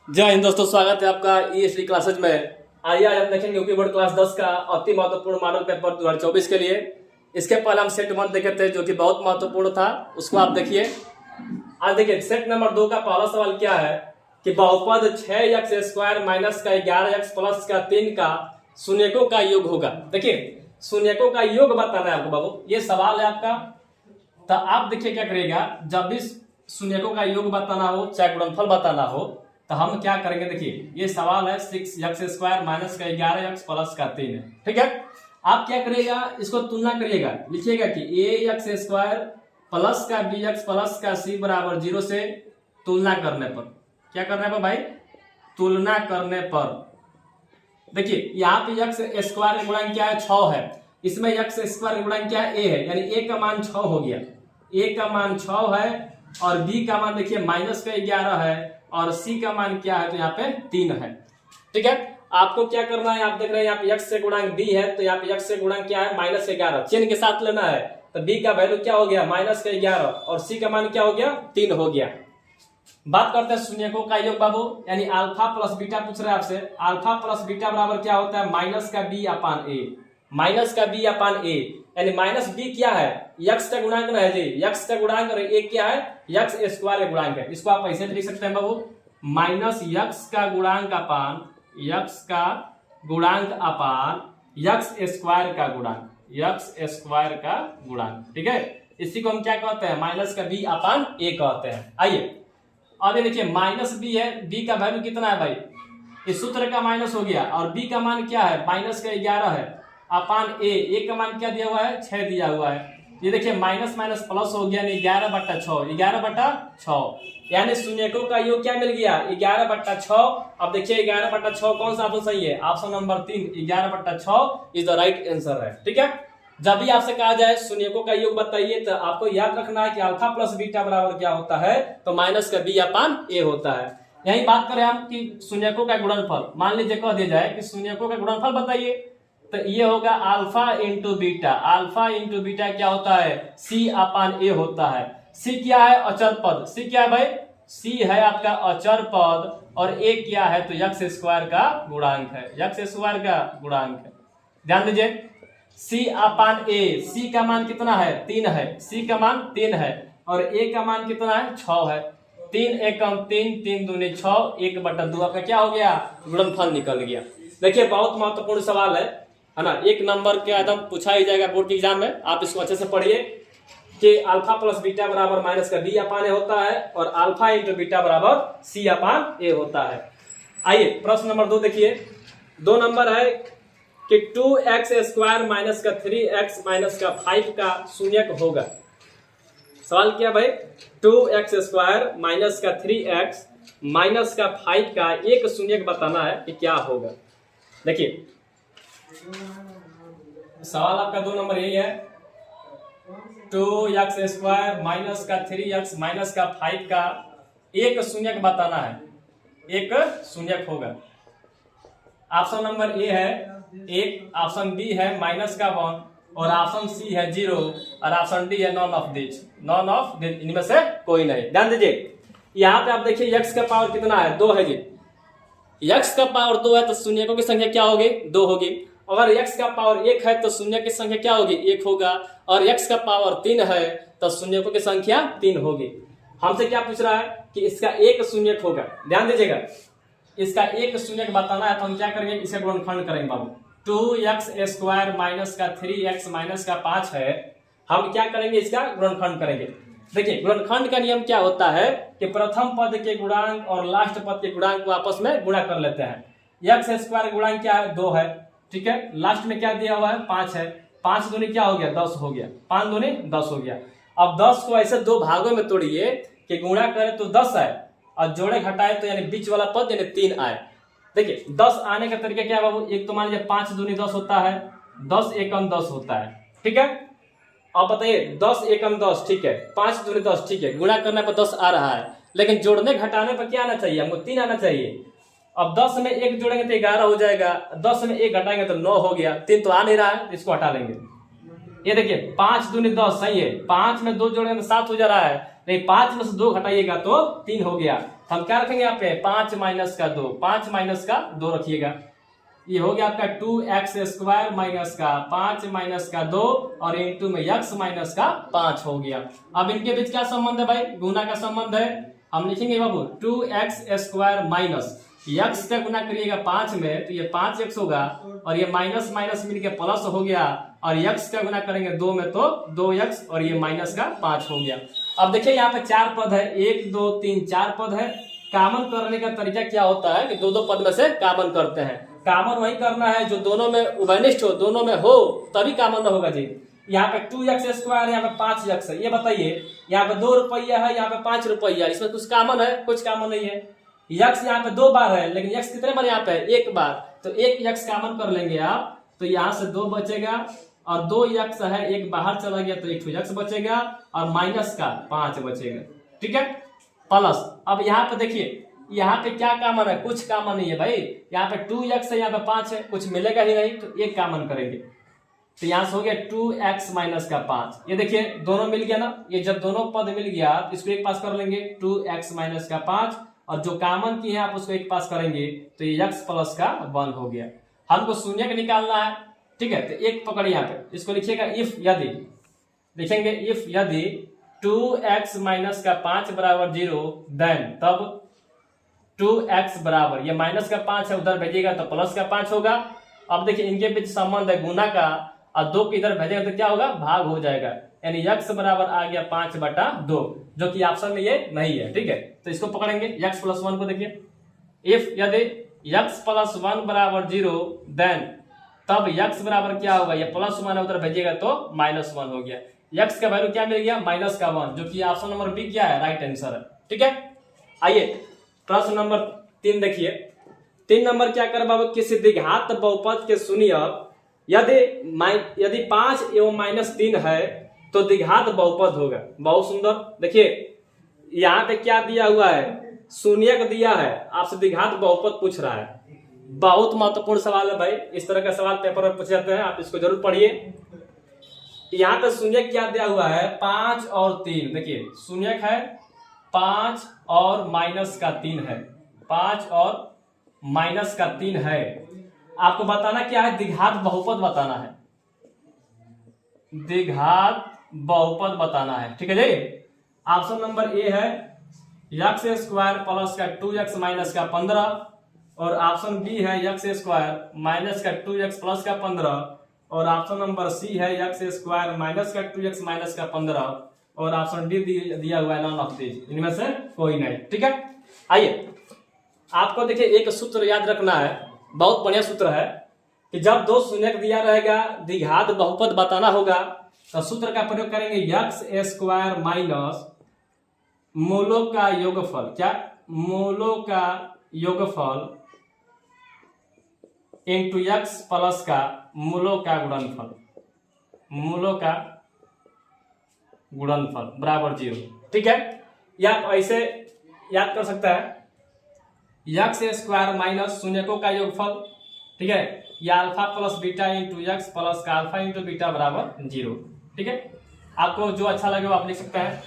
जय हिंद दोस्तों, स्वागत है आपका ईएसडी क्लासेज में। आइए आज हम देखेंगे यूपी बोर्ड क्लास 10 का अति महत्वपूर्ण मॉडल पेपर 2024 के लिए। इसके पहले हम सेट 1 देखे थे जो कि बहुत महत्वपूर्ण था, उसको आप देखिए। आज देखिए सेट नंबर 2 का पहला सवाल क्या है कि बहुपद 6x² माइनस का 11x प्लस का 3 का शून्यकों का योग होगा। देखिए शून्यकों का योग बताना है आपको बाबू, ये सवाल है आपका। तो आप देखिए क्या करिएगा, जब भी शून्यकों का योग बताना हो चाहे गुणनफल बताना हो तो हम क्या करेंगे। देखिए ये सवाल है 6x² माइनस का 11x प्लस का 3 है, ठीक है। आप क्या करिएगा, इसको तुलना करिएगा, लिखिएगा कि ax² प्लस का bx प्लस का c बराबर 0 से तुलना करने पर क्या करने पर भाई, तुलना करने पर देखिए यहाँ पे x² का गुणांक क्या है, 6 है। इसमें x² का गुणांक क्या है, a है, यानी a का मान 6 हो गया। a का मान 6 है और b का मान देखिए माइनस का 11 है और c का मान क्या है, तो यहाँ पे 3 है, ठीक है। आपको क्या करना है, आप देख रहे हैं यहाँ पे x से गुणांक b है, तो यहाँ पे x से गुणांक क्या है, माइनस 11 चिन्ह के साथ लेना है। तो b का वैल्यू क्या हो गया, माइनस का 11 और c का मान क्या हो गया, 3 हो गया। बात करते हैं शून्यकों का योग बाबू, यानी अल्फा प्लस बीटा पूछ रहे हैं आपसे। अल्फा प्लस बीटा बराबर क्या होता है, माइनस का b अपान a, माइनस का b अपान a, यानी माइनस b क्या है, x का गुणांक ना है जी, x का गुणांक और a क्या है, x² का गुणांक है। इसको आप ऐसे लिख सकते हैं बाबू, माइनस x का गुणांक अपान x का गुणांक अपान x² का गुणांक, x² का गुणांक, ठीक है। इसी को हम क्या कहते हैं, माइनस का b अपान a कहते हैं। आइए अब देखिए माइनस b है, b का वैल्यू कितना है भाई, इस सूत्र का माइनस हो गया और b का मान क्या है, माइनस का 11 है अपान a का मान क्या दिया हुआ है, 6 दिया हुआ है। ये देखिए माइनस माइनस प्लस हो गया, 11/6, 11/6, यानी शून्यकों का योग क्या मिल गया, 11/6। अब देखिए 11/6 कौन सा ऑप्शन सही है, option number 3, 11/6 is the right answer है, ठीक है। जब भी आपसे कहा जाए शून्यकों का योग बताइए तो आपको याद रखना है कि अल्फा प्लस बीटा बराबर क्या होता है, तो माइनस का b अपान a होता है। यही बात करें हम कि शून्यकों का गुणनफल, मान लीजिए कह दिया जाए कि शून्यकों का गुणनफल बताइए, तो ये होगा alpha into beta. Alpha into beta क्या होता है, c अपान a होता है। c क्या है, अचर पद। c क्या है भाई, c है आपका अचर पद और a क्या है, तो x² का गुणांक है, x² का गुणांक है। ध्यान दीजिए c अपान a, c का मान कितना है, 3 है, c का मान 3 है और a का मान कितना है, 6 है। 3 एकम 3, 3 दूनी 6, 1/2 आपका क्या हो गया, गुणनफल निकल गया। देखिए बहुत महत्वपूर्ण सवाल है ना, 1 नंबर के एकदम पूछा ही जाएगा बोर्ड के एग्जाम में। आप इसको अच्छे से पढ़िए कि अल्फा प्लस बीटा बराबर माइनस का b अपान a होता है और अल्फा इंटू बीटा बराबर c अपान a होता है। आइए प्रश्न नंबर 2 देखिए। 2 नंबर है कि 2x² माइनस का 3x माइनस का 5 का शून्यक होगा। सवाल क्या भाई, 2x² माइनस का 3x माइनस का 5 का एक शून्यक बताना है कि क्या होगा। देखिए सवाल आपका 2 नंबर यही है, 2x² माइनस का 3x माइनस का 5 का एक शून्यक बताना है, एक शून्यक होगा। ऑप्शन नंबर ए है 1, ऑप्शन बी है माइनस का 1 और ऑप्शन सी है 0 और ऑप्शन डी है none of this, none of this, इनमें से कोई नहीं। ध्यान दीजिए यहाँ पे आप देखिए x का पावर कितना है, 2 है जी। x का पावर 2 है तो शून्यकों की संख्या क्या होगी, 2 होगी। अगर x का पावर 1 है तो शून्य की संख्या क्या होगी, 1 होगा और x का पावर 3 है तो शून्यकों की संख्या 3 होगी। हमसे क्या पूछ रहा है कि इसका एक शून्यक होगा। ध्यान दीजिएगा इसका एक शून्यक बताना है तो हम क्या करेंगे, इसे गुणनखंड करेंगे बाबू। 2x² माइनस का 3x माइनस का 5 है, हम क्या करेंगे, इसका गुणनखंड करेंगे। देखिए गुणनखंड का नियम क्या होता है कि प्रथम पद के गुणांक और लास्ट पद के गुणांक को आपस में गुणा कर लेते हैं। x² गुणांक क्या है, 2 है, ठीक है। लास्ट में क्या दिया हुआ है, 5 है। 5 दूनी क्या हो गया, 10 हो गया, 5 दूनी 10 हो गया। अब 10 को ऐसे 2 भागों में तोड़िए कि गुणा करें तो 10 आए और जोड़े घटाए तो यानी बीच वाला पद यानी 3 आए। देखिए 10 आने का तरीका क्या है बाबू, एक तो मान लीजिए 5 दूनी 10 होता है, 10 एकम 10 होता है, ठीक है। अब बताइए 10 एकम 10, ठीक है, 5 दूनी 10, ठीक है, गुणा करने पर 10 आ रहा है, लेकिन जोड़ने घटाने पर क्या आना चाहिए, हमको 3 आना चाहिए। अब 10 में 1 जोड़ेंगे तो 11 हो जाएगा, 10 में 1 घटाएंगे तो 9 हो गया, 3 तो आ नहीं रहा है, इसको हटा लेंगे। ये देखिए 5 दूनी 10 सही है, 5 में 2 जोड़ेंगे तो 7 हो जा रहा है, नहीं 5 में से 2 घटाइएगा तो 3 हो गया। हम क्या रखेंगे यहाँ पे 5 माइनस का 2, 5 माइनस का 2 रखिएगा। ये हो गया आपका 2x² माइनस का 5 माइनस का 2 और इंटू में x माइनस का 5 हो गया। अब इनके बीच क्या संबंध है भाई, गुना का संबंध है। हम लिखेंगे बाबू 2x² माइनस x का गुना करिएगा 5 में तो ये 5x होगा और ये माइनस माइनस मिलके प्लस हो गया और x का गुना करेंगे 2 में तो 2x और ये माइनस का 5 हो गया। अब देखिए यहाँ पे 4 पद है, 1 2 3 4 पद है। कॉमन करने का तरीका क्या होता है कि दो पद में से कॉमन करते हैं। कॉमन वही करना है जो दोनों में उभयनिष्ठ हो, दोनों में हो तभी कॉमन होगा जी। यहाँ पे 2x², यहाँ पे 5x है। ये बताइए यहाँ पे 2 रुपया है, यहाँ पे 5 रुपया, इसमें कुछ कॉमन है? कुछ कॉमन नहीं है। x यहाँ पे 2 बार है लेकिन x कितने बार यहाँ पे है? 1 बार, तो 1x कॉमन कर लेंगे आप तो यहाँ से 2 बचेगा और 2x है, 1 बाहर चला गया तो 1x बचेगा और माइनस का 5 बचेगा। ठीक है, प्लस। अब यहाँ पे देखिए यहाँ पे क्या कॉमन है? कुछ कॉमन नहीं है भाई। यहाँ पे 2x है, यहाँ पे 5 है, कुछ मिलेगा ही नहीं तो 1 कॉमन करेंगे तो यहाँ से हो गया 2x माइनस का 5। ये देखिए दोनों मिल गया ना, ये जब दोनों पद मिल गया तो इसको एक पास कर लेंगे 2x माइनस का 5 और जो कॉमन की है आप उसको एक पास करेंगे तो ये x प्लस का 1 हो गया। हमको शून्य का निकालना है। ठीक है, तो एक पकड़ यहाँ पे इसको लिखिएगा इफ यदि, लिखेंगे इफ यदि 2x माइनस का 5 बराबर 0 देन तब 2x बराबर, ये माइनस का 5 है उधर भेजिएगा तो प्लस का 5 होगा। अब देखिए इनके बीच संबंध है गुना का और 2 को इधर भेजेगा तो क्या होगा? भाग हो जाएगा, यानी x बराबर आ गया 5/2 जो कि ऑप्शन में ये नहीं है। ठीक है, तो इसको पकड़ेंगे x प्लस 1 को। देखिए इफ यदि x प्लस 1 बराबर 0 देन तब x बराबर क्या होगा? ये प्लस 1 उधर भेजिएगा तो -1 हो गया। x का वैल्यू क्या मिल गया? -1 जो कि ऑप्शन नंबर बी क्या है? राइट आंसर है। ठीक है, आइए प्रश्न नंबर 3 देखिए। 3 नंबर क्या कर बाबू, किसी द्विघात बहुपद के शून्य यदि 5 एवं -3 है तो द्विघात बहुपद होगा। बहुत सुंदर। देखिए यहाँ पे क्या दिया हुआ है? शून्य का दिया है, आपसे द्विघात बहुपद पूछ रहा है। बहुत महत्वपूर्ण सवाल है भाई, इस तरह का सवाल पेपर में पूछे जाते हैं, आप इसको जरूर पढ़िए। यहाँ पे शून्य क्या दिया हुआ है? 5 और 3। देखिए शून्य है 5 और माइनस का 3 है, 5 और माइनस का 3 है। आपको बताना क्या है? द्विघात बहुपद बताना है, द्विघात बहुपद बताना है। ठीक है जी, ऑप्शन नंबर ए है x² प्लस का 2x माइनस का 15 और ऑप्शन बी है x² माइनस का 2x प्लस का 15 और ऑप्शन नंबर सी है x² माइनस का 2x माइनस का 15 और ऑप्शन डी दिया हुआ है नॉन ऑफ दीज, इनमें से कोई नहीं। ठीक है, आइए आपको देखिए एक सूत्र याद रखना है, बहुत बढ़िया सूत्र है कि जब 2 शून्य दिया रहेगा द्विघात बहुपद बताना होगा तो सूत्र का प्रयोग करेंगे x² माइनस मूलों का योगफल। क्या? मूलों का योगफल इंटू x प्लस का मूलों का गुणनफल, मूलों का गुणनफल बराबर 0। ठीक है, या आप ऐसे याद कर सकता है x² माइनस शून्यकों का योगफल। ठीक है, या alpha plus beta into x plus का अल्फा इंटू बीटा बराबर 0। ठीक है, आपको जो अच्छा लगे वो आप लिख सकते हैं।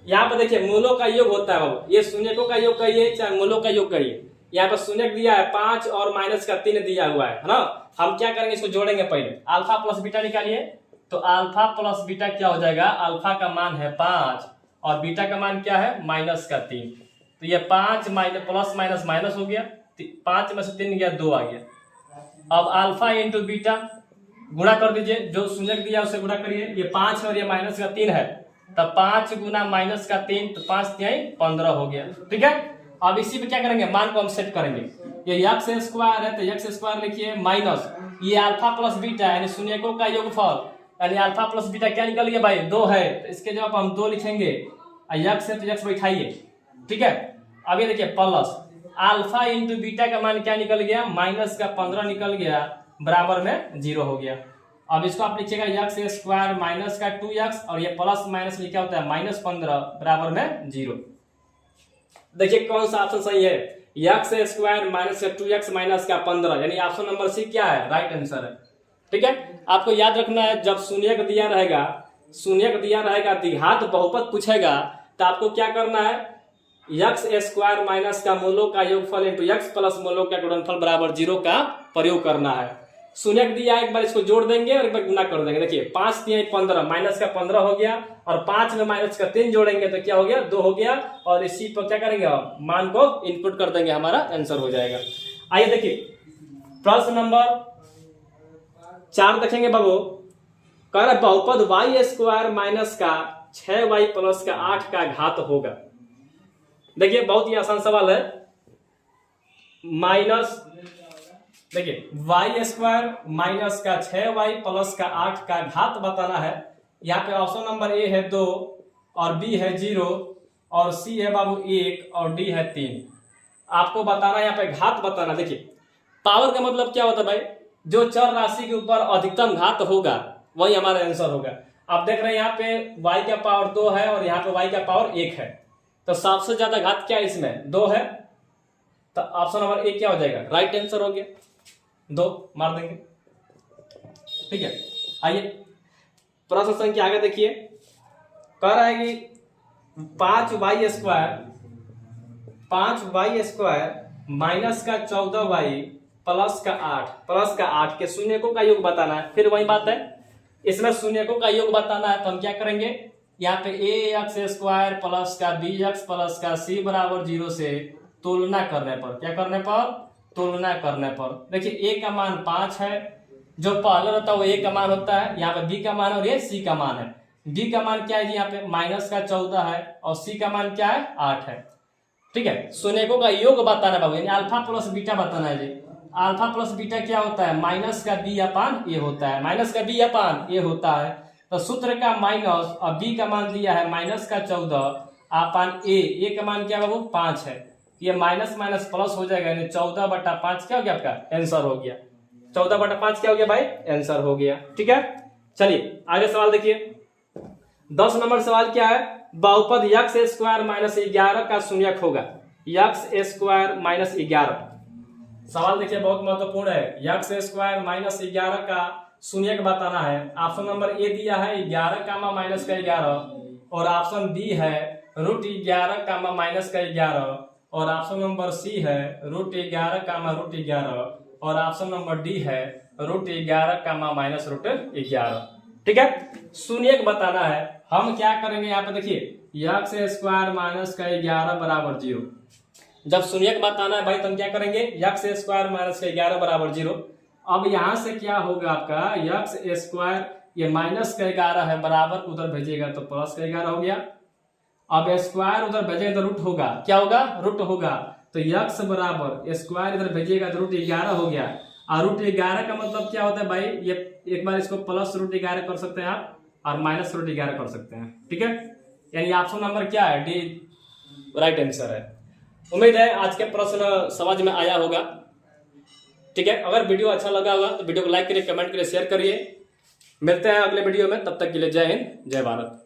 यहाँ पे देखिए मूलों का योग होता है बाबू, ये शून्यकों का योग करिए चाहे मूलों का योग करिए। यहाँ पे शून्य दिया है 5 और माइनस का 3 दिया हुआ है ना। हम क्या करेंगे? इसको जोड़ेंगे। पहले अल्फा प्लस बीटा निकालिए तो अल्फा प्लस बीटा क्या हो जाएगा? अल्फा का मान है 5 और बीटा का मान क्या है? -3। तो ये 5 माइनस प्लस माइनस माइनस हो गया, 5 में से 3 गया 2 आ गया। अब अल्फा इंटू बीटा गुणा कर दीजिए, जो शून्य दिया उसे गुणा करिए। ये 5 है और ये माइनस का 3 है, तब 5 गुना माइनस का 3 तो 5 3 15 हो गया। ठीक है, अब इसी पे क्या करेंगे? मान को हम सेट करेंगे। ये x² है तो x² लिखिए माइनस ये अल्फा प्लस बीटा यानी शून्यकों का योगफल, यानी अल्फा प्लस बीटा क्या निकल गया भाई? 2 है तो इसके जवाब हम 2 लिखेंगे। x है तो x बैठाइए। ठीक है, अब ये देखिए प्लस अल्फा इंटू बीटा का मान क्या निकल गया? -15 निकल गया, बराबर में 0 हो गया। अब इसको आप लिखिएगा x² माइनस का 2x और ये प्लस माइनस लिखा होता है -15 बराबर में 0। देखिए कौन सा ऑप्शन सही है? x² माइनस का 2x माइनस का 15 यानी ऑप्शन नंबर सी क्या है? राइट आंसर है। ठीक है, आपको याद रखना है जब शून्य दिया रहेगा, शून्य दिया रहेगा द्विघात बहुपद पूछेगा तो आपको क्या करना है? यक्स स्क्वायर माइनस का मूलों का योगफल इंटू यक्स प्लस मूलों का गुणनफल बराबर 0 का प्रयोग करना है। शून्य दिया, एक बार इसको जोड़ देंगे और एक बार गुना कर देंगे। देखिए 5 3 15, माइनस का 15 हो गया और 5 में माइनस का 3 जोड़ेंगे तो क्या हो गया, 2 हो गया। और इसी पर क्या करेंगे, मान को इनपुट कर देंगे, हमारा आंसर हो जाएगा। आइए देखिए प्रश्न नंबर 4 देखेंगे बाबू। कह रहा बहुपद वाई स्क्वायर माइनस का 6y प्लस का 8 का घात होगा। देखिए बहुत ही आसान सवाल है। माइनस, देखिए वाई स्क्वायर माइनस का 6y प्लस का 8 का घात बताना है। यहाँ पे ऑप्शन नंबर ए है 2 और बी है 0 और सी है बाबू 1 और डी है 3। आपको बताना है यहाँ पे घात बताना। देखिए पावर का मतलब क्या होता है भाई, जो चर राशि के ऊपर अधिकतम घात होगा वही हमारा आंसर होगा। आप देख रहे हैं यहाँ पे y का पावर 2 है और यहाँ पे y का पावर 1 है, तो सबसे ज्यादा घात क्या है इसमें, 2 है, तो ऑप्शन नंबर ए क्या हो जाएगा, राइट आंसर हो गया। 2 मार देंगे, ठीक है। आइए प्रश्न संख्या आगे देखिए। कह रहा है कि 5y स्क्वायर माइनस का 14y प्लस का 8 के शून्यकों का योग बताना है। फिर वही बात है, इसमें शून्यकों का योग बताना है तो हम क्या करेंगे, यहाँ पे ax स्क्वायर प्लस का bx प्लस का c बराबर 0 से तुलना करने पर, क्या करने पर, तुलना करने पर। देखिए a का मान 5 है, जो पहले रहता है वो a का मान होता है, यहाँ पे b का मान और ये c का मान है। b का मान क्या है जी, यहाँ पे माइनस का 14 है और c का मान क्या है, 8 है, ठीक है। शून्यकों का योग बताना है बाबू, यानी अल्फा प्लस बीटा बताना है जी। अल्फा प्लस बीटा क्या होता है, माइनस का b अपान a होता है, माइनस का b अपान a होता है। तो सूत्र का माइनस और b का मान दिया है माइनस का 14 अपान a का मान क्या बाबू 5 है, ये माइनस माइनस प्लस हो जाएगा, यानी 14/5 क्या हो गया, आपका आंसर हो गया। 14/5 क्या हो गया भाई, आंसर हो गया, ठीक है। चलिए आगे सवाल देखिए। 10 नंबर सवाल क्या है, बहुपद यक्स स्क्वायर माइनस 11 का शून्यक होगा। यक्स स्क्वायर माइनस 11, सवाल देखिए बहुत महत्वपूर्ण है। यक्स स्क्वायर माइनस 11 का शून्यक बताना है। ऑप्शन नंबर ए दिया है 11 कामा माइनस का 11 और ऑप्शन बी है √11 कामा माइनस का 11 और ऑप्शन नंबर सी है √11 कामा √11 और ऑप्शन नंबर डी है √11 कामा माइनस √11, ठीक है। शून्यक बताना है, हम क्या करेंगे यहाँ पे देखिए, यक्स स्क्वायर माइनस का 11 बराबर 0। जब शून्यक बताना है भाई तो हम क्या करेंगे, यक्स स्क्वायर माइनस का 11 बराबर 0। अब यहां से क्या होगा आपका, यक्स स्क्वायर ये माइनस का 11 है, बराबर उधर भेजेगा तो प्लस का 11 हो गया। अब स्क्वायर उधर भेजेगा तो रूट होगा, क्या होगा, रूट होगा। तो यक्स बराबर स्क्वायर इधर भेजिएगा तो √11 हो गया। और √11 का मतलब क्या होता है भाई, ये एक बार इसको प्लस √11 कर सकते हैं आप और माइनस √11 कर सकते हैं, ठीक है। यानी ऑप्शन नंबर क्या है, डी राइट आंसर है। उम्मीद है आज के प्रश्न समझ में आया होगा, ठीक है। अगर वीडियो अच्छा लगा होगा तो वीडियो को लाइक करिए, कमेंट करिए, शेयर करिए। मिलते हैं अगले वीडियो में, तब तक के लिए जय हिंद, जय भारत।